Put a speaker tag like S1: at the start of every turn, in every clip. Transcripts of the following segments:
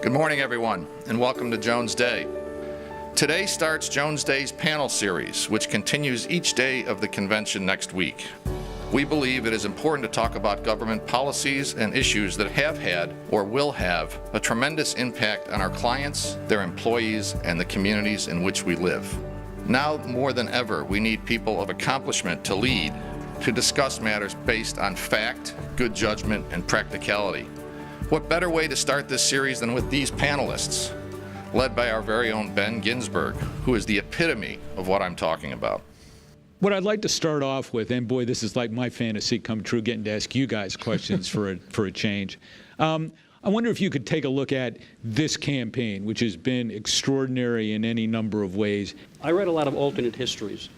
S1: Good morning, everyone, and welcome to Jones Day. Today starts Jones Day's panel series, which continues each day of the convention next week. We believe it is important to talk about government policies and issues that have had or will have a tremendous impact on our clients, their employees, and the communities in which we live. Now more than ever, we need people of accomplishment to lead, to discuss matters based on fact, good judgment, and practicality. What better way to start this series than with these panelists, led by our very own Ben Ginsberg, who is the epitome of what I'm talking about.
S2: What I'd like to start off with, and boy, this is like my fantasy come true, getting to ask you guys questions for a change. I wonder if you could take a look at this campaign, which has been extraordinary in any number of ways.
S3: I read a lot of alternate histories.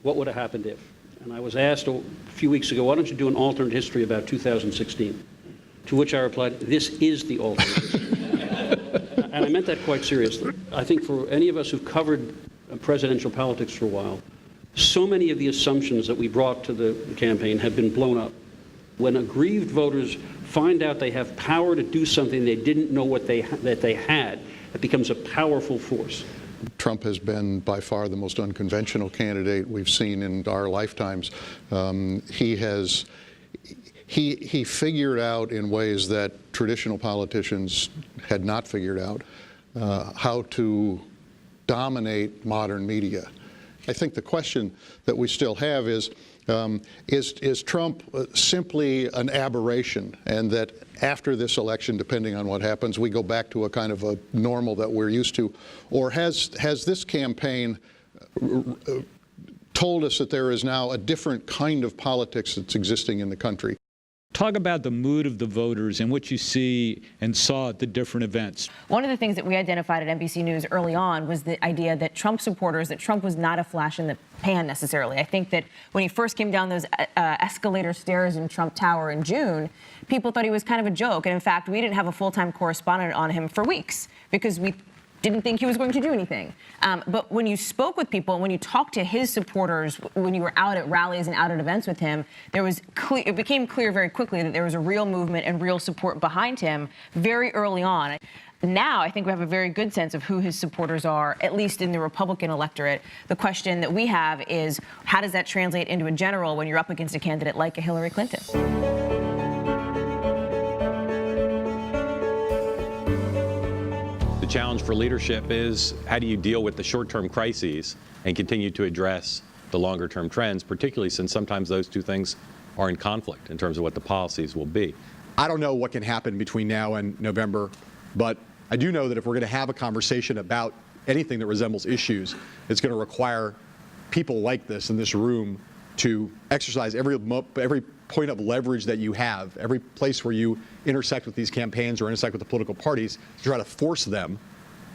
S3: What would have happened if? And I was asked a few weeks ago, why don't you do an alternate history about 2016? To which I replied, this is the alternate history. And I meant that quite seriously. I think for any of us who've covered presidential politics for a while, so many of the assumptions that we brought to the campaign have been blown up. When aggrieved voters find out they have power to do something they didn't know that they had, it becomes a powerful force.
S4: Trump has been by far the most unconventional candidate we've seen in our lifetimes. He figured out in ways that traditional politicians had not figured out how to dominate modern media. I think the question that we still have is Trump simply an aberration, and that after this election, depending on what happens, we go back to a kind of a normal that we're used to? Or has this campaign told us that there is now a different kind of politics that's existing in the country?
S2: Talk about the mood of the voters and what you see and saw at the different events. One
S5: of the things that we identified at NBC News early on was the idea that Trump supporters, that Trump was not a flash in the pan necessarily. I think that when he first came down those escalator stairs in Trump Tower in June, people thought he was kind of a joke. And in fact, we didn't have a full-time correspondent on him for weeks because we didn't think he was going to do anything. But when you spoke with people, when you talked to his supporters, when you were out at rallies and out at events with him, it became clear very quickly that there was a real movement and real support behind him very early on. Now, I think we have a very good sense of who his supporters are, at least in the Republican electorate. The question that we have is, how does that translate into a general when you're up against a candidate like a Hillary Clinton?
S6: The challenge for leadership is, how do you deal with the short-term crises and continue to address the longer-term trends, particularly since sometimes those two things are in conflict in terms of what the policies will be.
S7: I don't know what can happen between now and November, but I do know that if we're going to have a conversation about anything that resembles issues, it's going to require people like this in this room to exercise every point of leverage that you have, every place where you intersect with these campaigns or intersect with the political parties, to try to force them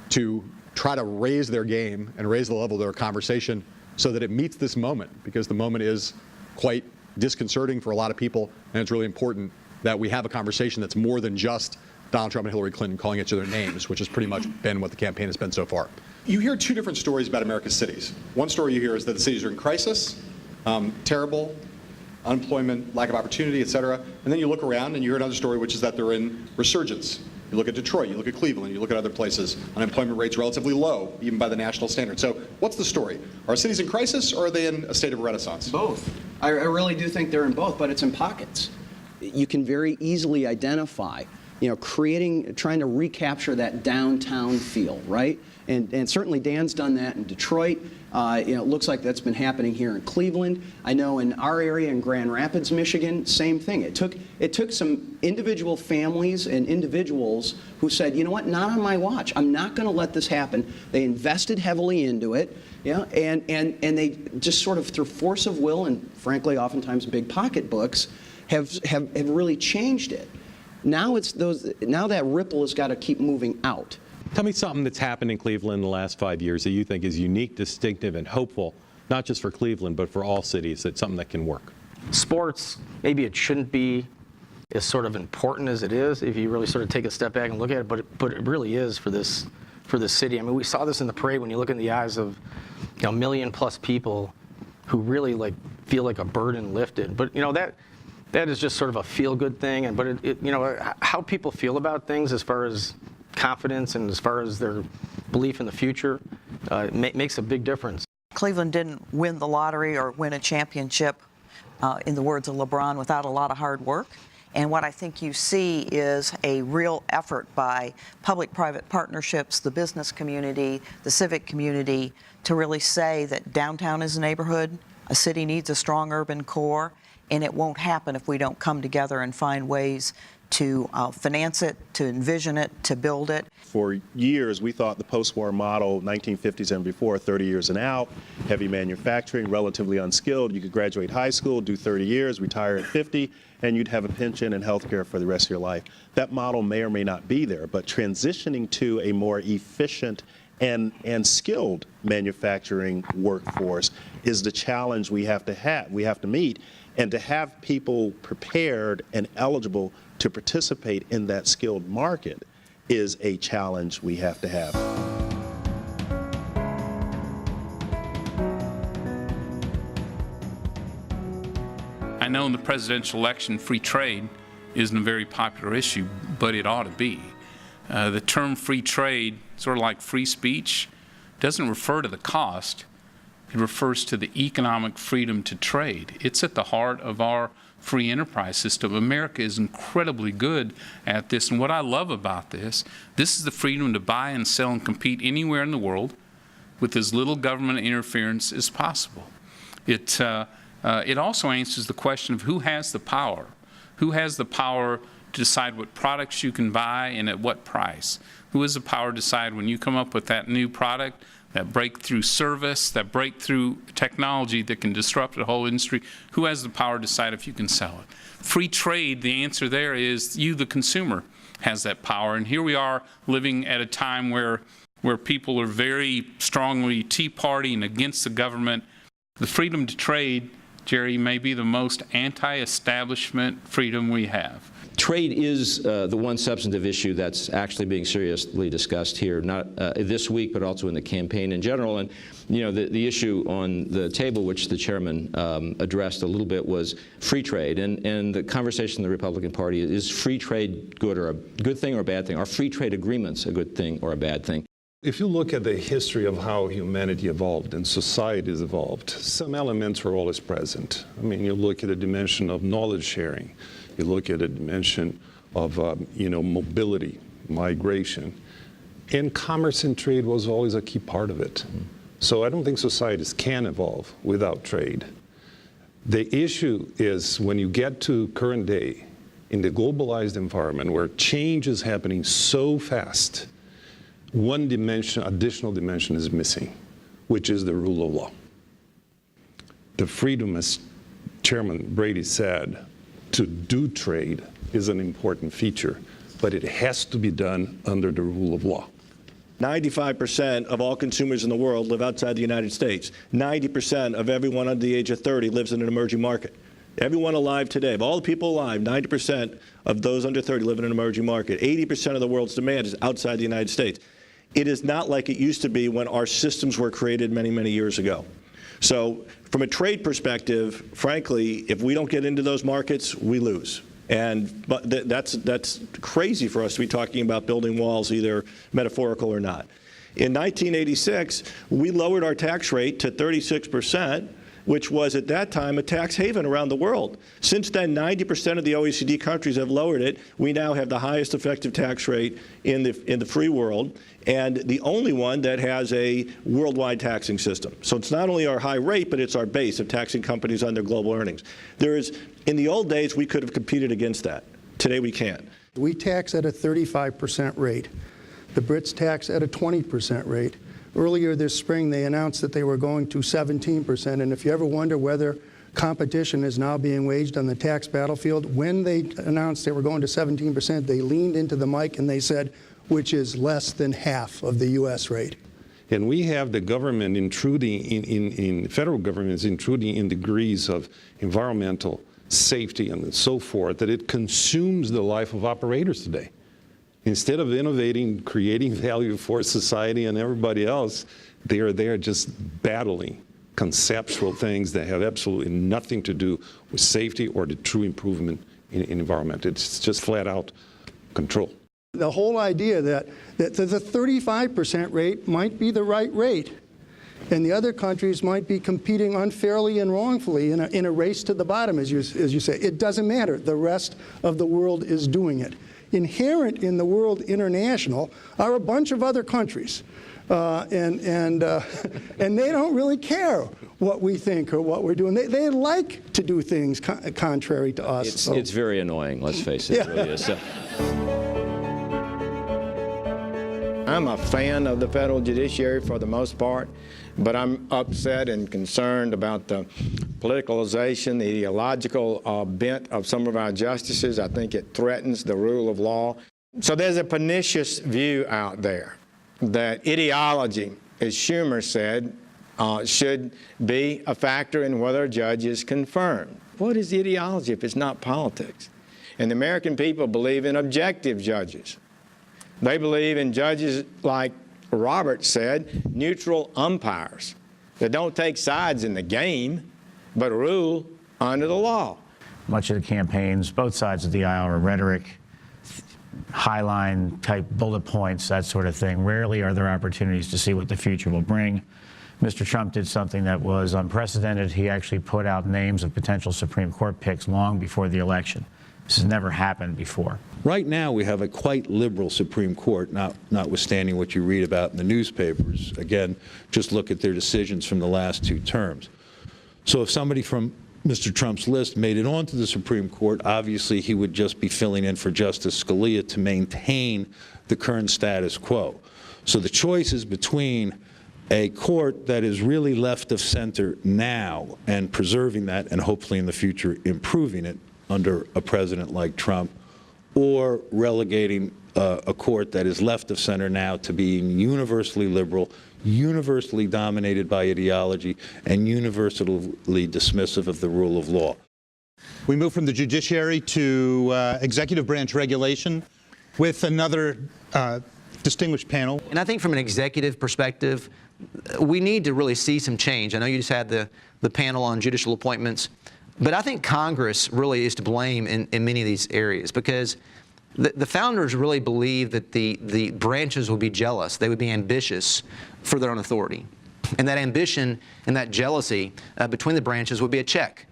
S7: to try to raise their game and raise the level of their conversation so that it meets this moment, because the moment is quite disconcerting for a lot of people, and it's really important that we have a conversation that's more than just Donald Trump and Hillary Clinton calling each other names, which has pretty much been what the campaign has been so far. You hear two different stories about America's cities. One story you hear is that the cities are in crisis, terrible, unemployment, lack of opportunity, et cetera. And then you look around and you hear another story, which is that they're in resurgence. You look at Detroit, you look at Cleveland, you look at other places, unemployment rates relatively low, even by the national standard. So what's the story? Are cities in crisis, or are they in a state of renaissance?
S8: Both. I really do think they're in both, but it's in pockets. You can very easily identify, trying to recapture that downtown feel, right? And certainly Dan's done that in Detroit. It looks like that's been happening here in Cleveland. I know in our area in Grand Rapids, Michigan, same thing. It took some individual families and individuals who said, you know what, not on my watch. I'm not going to let this happen. They invested heavily into it, and they just sort of through force of will and frankly oftentimes big pocketbooks have really changed it. Now that ripple has got to keep moving out.
S6: Tell me something that's happened in Cleveland in the last 5 years that you think is unique, distinctive, and hopeful, not just for Cleveland, but for all cities, that's something that can work.
S9: Sports, maybe it shouldn't be as sort of important as it is if you really sort of take a step back and look at it, but it really is for this city. I mean, we saw this in the parade when you look in the eyes of a million-plus people who really feel like a burden lifted. But that is just sort of a feel-good thing, but how people feel about things as far as confidence and as far as their belief in the future, makes a big difference.
S10: Cleveland didn't win the lottery or win a championship, in the words of LeBron, without a lot of hard work. And what I think you see is a real effort by public-private partnerships, the business community, the civic community, to really say that downtown is a neighborhood, a city needs a strong urban core, and it won't happen if we don't come together and find ways to finance it, to envision it, to build it.
S11: For years, we thought the post-war model, 1950s and before, 30 years and out, heavy manufacturing, relatively unskilled. You could graduate high school, do 30 years, retire at 50, and you'd have a pension and health care for the rest of your life. That model may or may not be there, but transitioning to a more efficient and skilled manufacturing workforce is the challenge we have to meet, and to have people prepared and eligible to participate in that skilled market is a challenge we have to have.
S12: I know in the presidential election, free trade isn't a very popular issue, but it ought to be. The term free trade, sort of like free speech, doesn't refer to the cost. It refers to the economic freedom to trade. It's at the heart of our free enterprise system. America is incredibly good at this, and what I love about this is the freedom to buy and sell and compete anywhere in the world with as little government interference as possible. It also answers the question of who has the power. Who has the power to decide what products you can buy and at what price? Who has the power to decide when you come up with that new product, that breakthrough service, that breakthrough technology that can disrupt the whole industry? Who has the power to decide if you can sell it? Free trade, the answer there is you, the consumer, has that power. And here we are living at a time where people are very strongly Tea Party and against the government. The freedom to trade, Jerry, may be the most anti-establishment freedom we have.
S13: Trade is the one substantive issue that's actually being seriously discussed here, not this week, but also in the campaign in general. And, you know, the issue on the table, which the chairman addressed a little bit, was free trade. And the conversation in the Republican Party is free trade good or a good thing or a bad thing? Are free trade agreements a good thing or a bad thing?
S14: If you look at the history of how humanity evolved and societies evolved, some elements were always present. I mean, you look at the dimension of knowledge sharing. You look at a dimension of mobility, migration, and commerce and trade was always a key part of it. So I don't think societies can evolve without trade. The issue is when you get to current day, in the globalized environment where change is happening so fast, one dimension, additional dimension is missing, which is the rule of law. The freedom, as Chairman Brady said, to do trade is an important feature, but it has to be done under the rule of law.
S15: 95% of all consumers in the world live outside the United States. 90% of everyone under the age of 30 lives in an emerging market. Everyone alive today, of all the people alive, 90% of those under 30 live in an emerging market. 80% of the world's demand is outside the United States. It is not like it used to be when our systems were created many, many years ago. So from a trade perspective, frankly, if we don't get into those markets, we lose. But that's crazy for us to be talking about building walls, either metaphorical or not. In 1986, we lowered our tax rate to 36%, which was at that time a tax haven around the world. Since then, 90% of the OECD countries have lowered it. We now have the highest effective tax rate in the free world, and the only one that has a worldwide taxing system. So it's not only our high rate, but it's our base of taxing companies on their global earnings. In the old days, we could have competed against that. Today, we can't.
S16: We tax at a 35% rate. The Brits tax at a 20% rate. Earlier this spring, they announced that they were going to 17%. And if you ever wonder whether competition is now being waged on the tax battlefield, when they announced they were going to 17%, they leaned into the mic and they said, which is less than half of the U.S. rate.
S14: And we have the government intruding, federal government is intruding in degrees of environmental safety and so forth that it consumes the life of operators today. Instead of innovating, creating value for society and everybody else, they are there just battling conceptual things that have absolutely nothing to do with safety or the true improvement in environment. It's just flat out control.
S16: The whole idea that the 35% rate might be the right rate, and the other countries might be competing unfairly and wrongfully in a race to the bottom, as you say. It doesn't matter. The rest of the world is doing it. Inherent in the world international are a bunch of other countries, and they don't really care what we think or what we're doing. They like to do things contrary to us.
S13: It's very annoying, let's face it.
S16: Yeah.
S13: It really is.
S17: I'm a fan of the federal judiciary for the most part, but I'm upset and concerned about the politicalization, the ideological bent of some of our justices. I think it threatens the rule of law. So there's a pernicious view out there that ideology, as Schumer said, should be a factor in whether a judge is confirmed. What is ideology if it's not politics? And the American people believe in objective judges. They believe in judges, like Robert said, neutral umpires that don't take sides in the game, but rule under the law.
S18: Much of the campaigns, both sides of the aisle, are rhetoric, highline type bullet points, that sort of thing. Rarely are there opportunities to see what the future will bring. Mr. Trump did something that was unprecedented. He actually put out names of potential Supreme Court picks long before the election. This has never happened before.
S19: Right now, we have a quite liberal Supreme Court, notwithstanding what you read about in the newspapers. Again, just look at their decisions from the last 2 terms. So if somebody from Mr. Trump's list made it onto the Supreme Court, obviously he would just be filling in for Justice Scalia to maintain the current status quo. So the choice is between a court that is really left of center now and preserving that, and hopefully in the future improving it under a president like Trump, or relegating a court that is left of center now to being universally liberal, universally dominated by ideology, and universally dismissive of the rule of law.
S20: We move from the judiciary to executive branch regulation with another distinguished panel.
S21: And I think from an executive perspective, we need to really see some change. I know you just had the panel on judicial appointments, but I think Congress really is to blame in many of these areas, because the founders really believed that the branches would be jealous. They would be ambitious for their own authority. And that ambition and that jealousy between the branches would be a check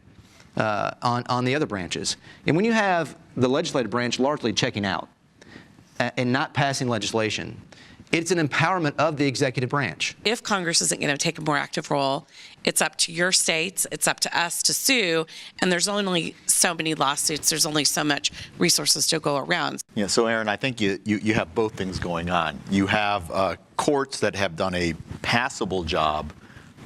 S21: on the other branches. And when you have the legislative branch largely checking out and not passing legislation, it's an empowerment of the executive branch.
S22: If Congress isn't going to take a more active role, it's up to your states, it's up to us to sue, and there's only so many lawsuits, there's only so much resources to go around.
S23: Yeah, so Aaron, I think you have both things going on. You have courts that have done a passable job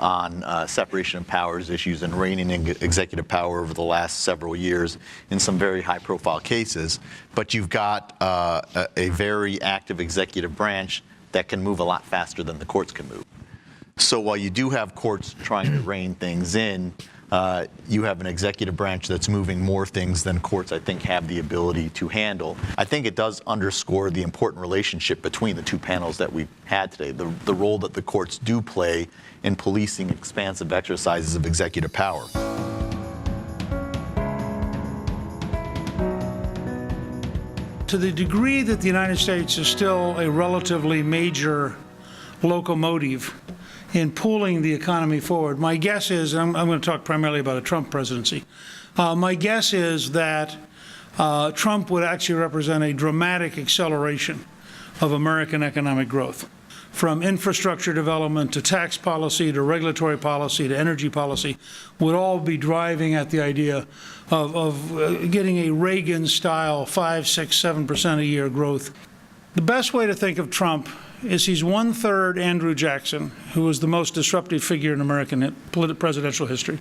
S23: on separation of powers issues and reigning in executive power over the last several years in some very high-profile cases, but you've got a very active executive branch that can move a lot faster than the courts can move. So while you do have courts trying to rein things in, you have an executive branch that's moving more things than courts, I think, have the ability to handle. I think it does underscore the important relationship between the 2 panels that we've had today, the role that the courts do play in policing expansive exercises of executive power.
S24: To the degree that the United States is still a relatively major locomotive in pulling the economy forward, my guess is, and I'm going to talk primarily about a Trump presidency, my guess is that Trump would actually represent a dramatic acceleration of American economic growth. From infrastructure development to tax policy to regulatory policy to energy policy would all be driving at the idea of getting a Reagan-style 5, 6, 7% a year growth. The best way to think of Trump is he's 1/3 Andrew Jackson, who was the most disruptive figure in American presidential history,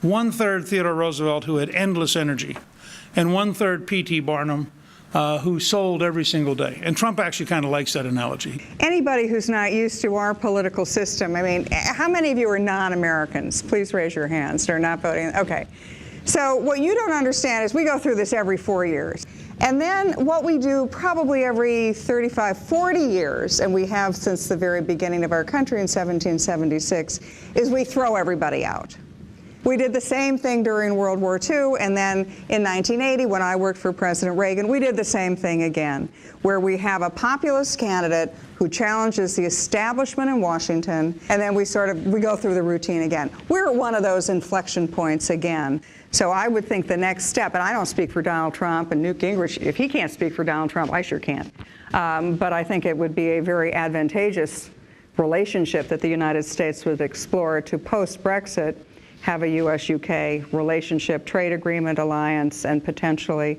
S24: 1/3 Theodore Roosevelt, who had endless energy, and 1/3 P.T. Barnum, who sold every single day. And Trump actually kind of likes that analogy.
S25: Anybody who's not used to our political system, I mean, how many of you are non-Americans? Please raise your hands. They're not voting. Okay. So what you don't understand is we go through this every 4 years. And then what we do probably every 35, 40 years, and we have since the very beginning of our country in 1776, is we throw everybody out. We did the same thing during World War II, and then in 1980, when I worked for President Reagan, we did the same thing again, where we have a populist candidate who challenges the establishment in Washington, and then we go through the routine again. We're at one of those inflection points again. So I would think the next step, and I don't speak for Donald Trump and Newt Gingrich. If he can't speak for Donald Trump, I sure can't. But I think it would be a very advantageous relationship that the United States would explore to post-Brexit have a U.S.-UK relationship, trade agreement, alliance, and potentially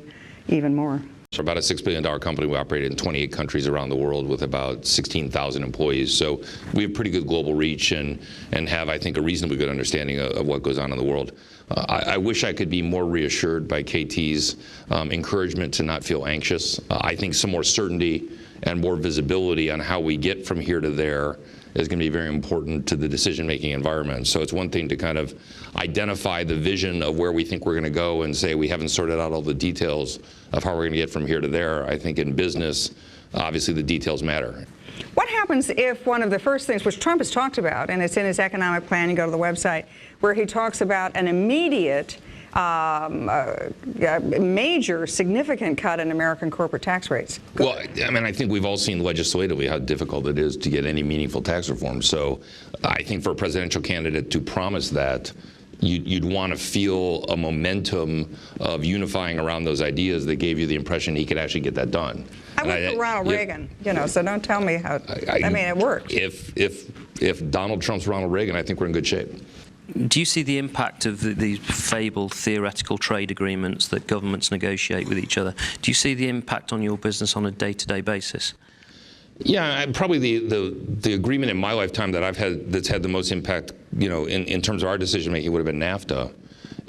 S25: even more.
S13: So about a $6 billion company. We operate in 28 countries around the world with about 16,000 employees. So we have pretty good global reach and have, I think, a reasonably good understanding of what goes on in the world. I wish I could be more reassured by KT's encouragement to not feel anxious. I think some more certainty and more visibility on how we get from here to there is going to be very important to the decision-making environment. So it's one thing to kind of identify the vision of where we think we're going to go and say we haven't sorted out all the details of how we're going to get from here to there. I think in business, obviously the details matter.
S25: What happens if one of the first things, which Trump has talked about, and it's in his economic plan, you go to the website, where he talks about an immediate major, significant cut in American corporate tax rates?
S13: Well, I mean, I think we've all seen legislatively how difficult it is to get any meaningful tax reform. So I think for a presidential candidate to promise that, you'd want to feel a momentum of unifying around those ideas that gave you the impression he could actually get that done.
S25: I worked for Ronald Reagan, so don't tell me how, I mean, it worked.
S13: If Donald Trump's Ronald Reagan, I think we're in good shape.
S1: Do you see the impact of these fabled theoretical trade agreements that governments negotiate with each other? Do you see the impact on your business on a day-to-day basis?
S13: Yeah, probably the agreement in my lifetime that I've had that's had the most impact, in terms of our decision making would have been NAFTA.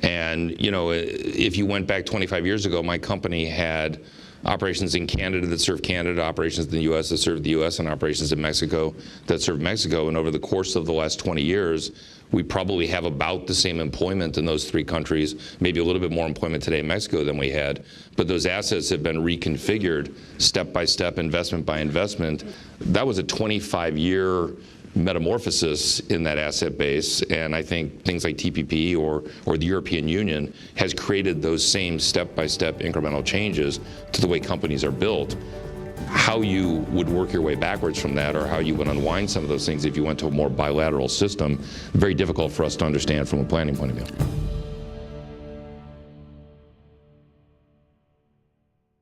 S13: And if you went back 25 years ago, my company had operations in Canada that served Canada, operations in the U.S. that served the U.S., and operations in Mexico that served Mexico. And over the course of the last 20 years, we probably have about the same employment in those three countries, maybe a little bit more employment today in Mexico than we had. But those assets have been reconfigured step by step, investment by investment. That was a 25-year metamorphosis in that asset base, and I think things like TPP or the European Union has created those same step-by-step incremental changes to the way companies are built. How you would work your way backwards from that, or how you would unwind some of those things if you went to a more bilateral system, very difficult for us to understand from a planning point of view.